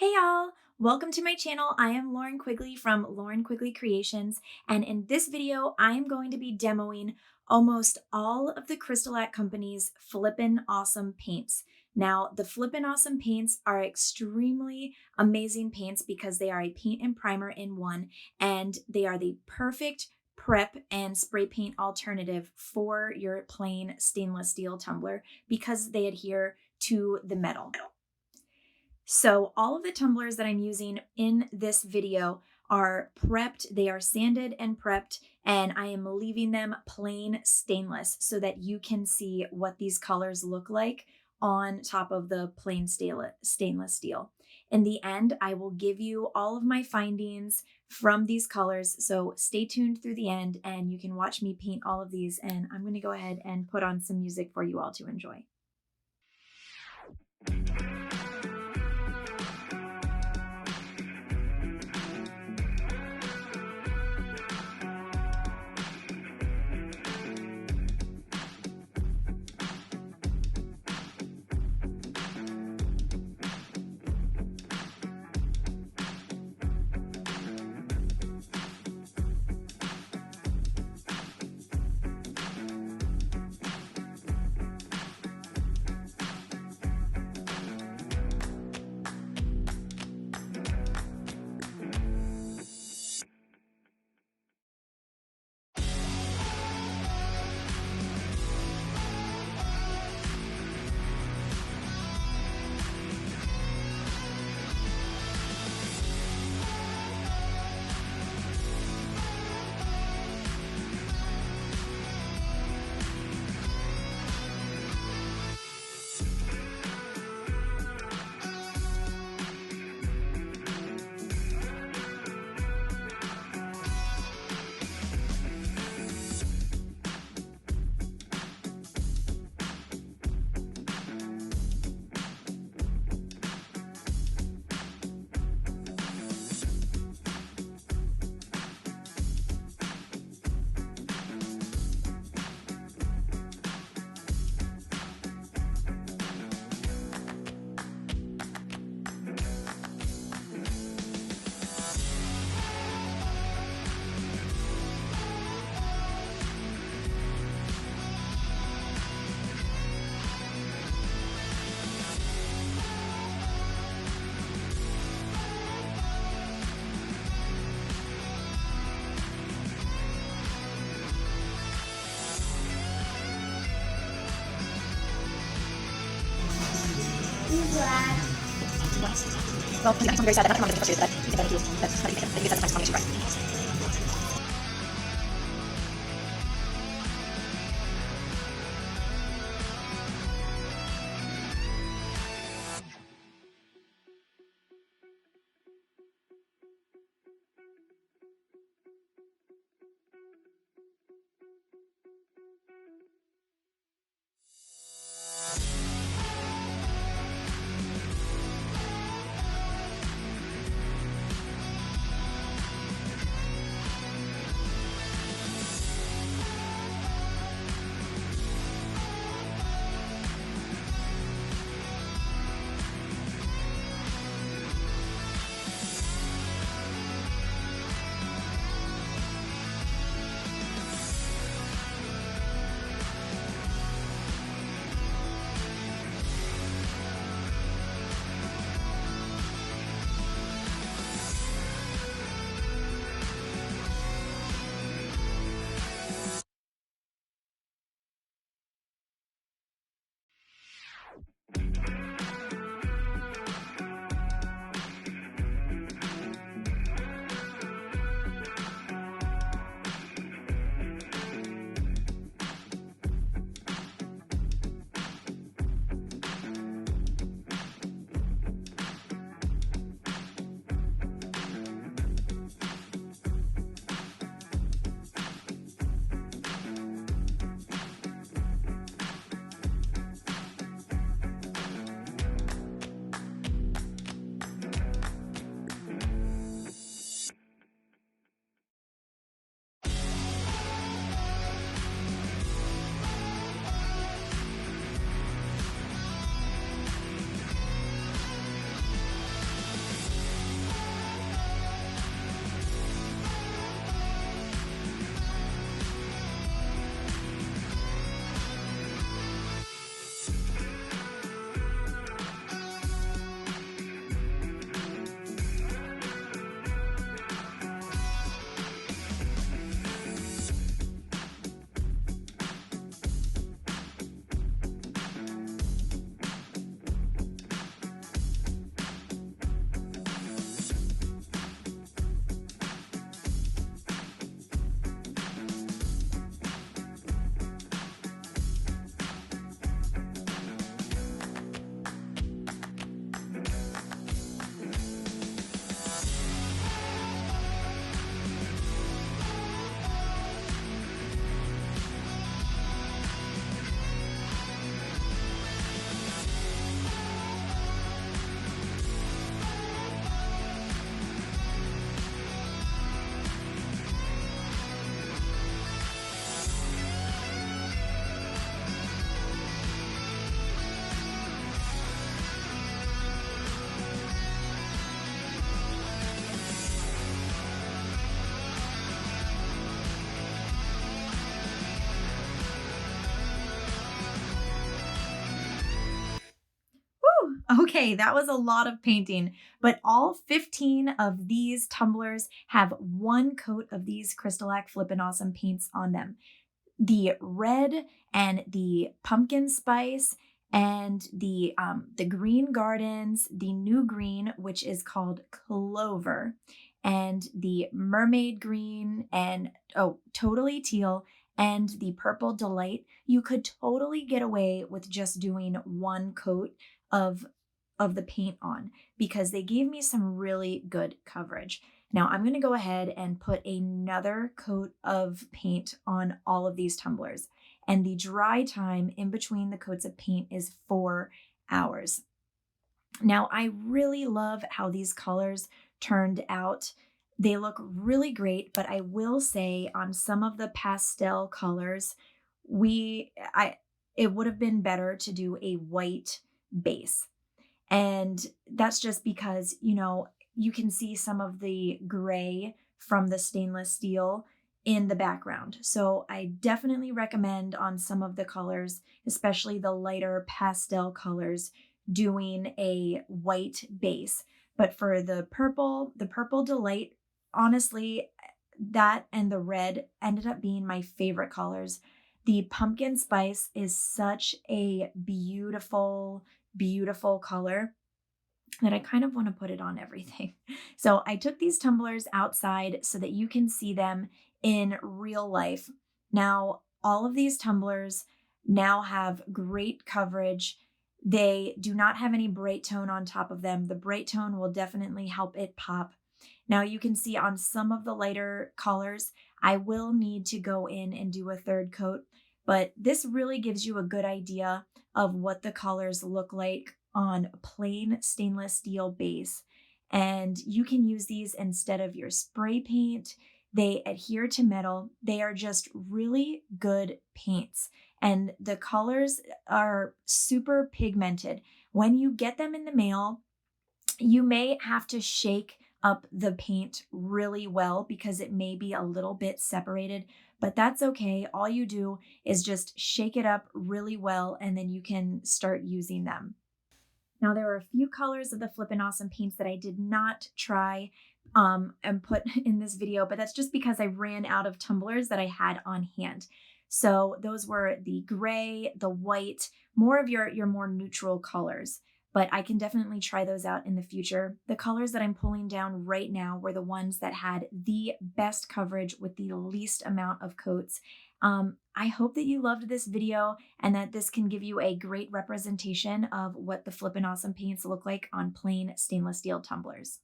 Hey y'all! Welcome to my channel. I am Lauren Quigley from Lauren Quigley Creations, and in this video, I am going to be demoing almost all of the Crystalac company's FlipnAwesome paints. Now, the FlipnAwesome paints are extremely amazing paints because they are a paint and primer in one, and they are the perfect prep and spray paint alternative for your plain stainless steel tumbler because they adhere to the metal. So all of the tumblers that I'm using in this video are prepped, they are sanded and prepped, and I am leaving them plain stainless so that you can see what these colors look like on top of the plain stainless steel. In the end, I will give you all of my findings from these colors, so stay tuned through the end and you can watch me paint all of these, and I'm going to go ahead and put on some music for you all to enjoy. Well, I'm very sad that I'm not going to but I think I do. That's how do you think? I think that's a nice combination, right? Okay, that was a lot of painting, but all 15 of these tumblers have one coat of these Crystalac FlipnAwesome paints on them. The red and the pumpkin spice and the green gardens, the new green, which is called clover, and the mermaid green and totally teal and the purple delight. You could totally get away with just doing one coat of the paint on because they gave me some really good coverage. Now I'm going to go ahead and put another coat of paint on all of these tumblers. And the dry time in between the coats of paint is 4 hours. Now I really love how these colors turned out. They look really great, but I will say on some of the pastel colors, it would have been better to do a white base. And that's just because, you can see some of the gray from the stainless steel in the background. So I definitely recommend on some of the colors, especially the lighter pastel colors, doing a white base. But for the purple delight, honestly, that and the red ended up being my favorite colors. The pumpkin spice is such a beautiful, beautiful color that I kind of want to put it on everything. So I took these tumblers outside so that you can see them in real life. Now, all of these tumblers now have great coverage. They do not have any Brite tone on top of them. The Brite tone will definitely help it pop. Now you can see on some of the lighter colors, I will need to go in and do a third coat, but this really gives you a good idea of what the colors look like on a plain stainless steel base. And you can use these instead of your spray paint. They adhere to metal. They are just really good paints. And the colors are super pigmented. When you get them in the mail, you may have to shake up the paint really well because it may be a little bit separated, but that's okay. All you do is just shake it up really well and then you can start using them. Now, there are a few colors of the FlipnAwesome paints that I did not try and put in this video, but that's just because I ran out of tumblers that I had on hand. So those were the gray, the white, more of your more neutral colors, but I can definitely try those out in the future. The colors that I'm pulling down right now were the ones that had the best coverage with the least amount of coats. I hope that you loved this video and that this can give you a great representation of what the FlipnAwesome paints look like on plain stainless steel tumblers.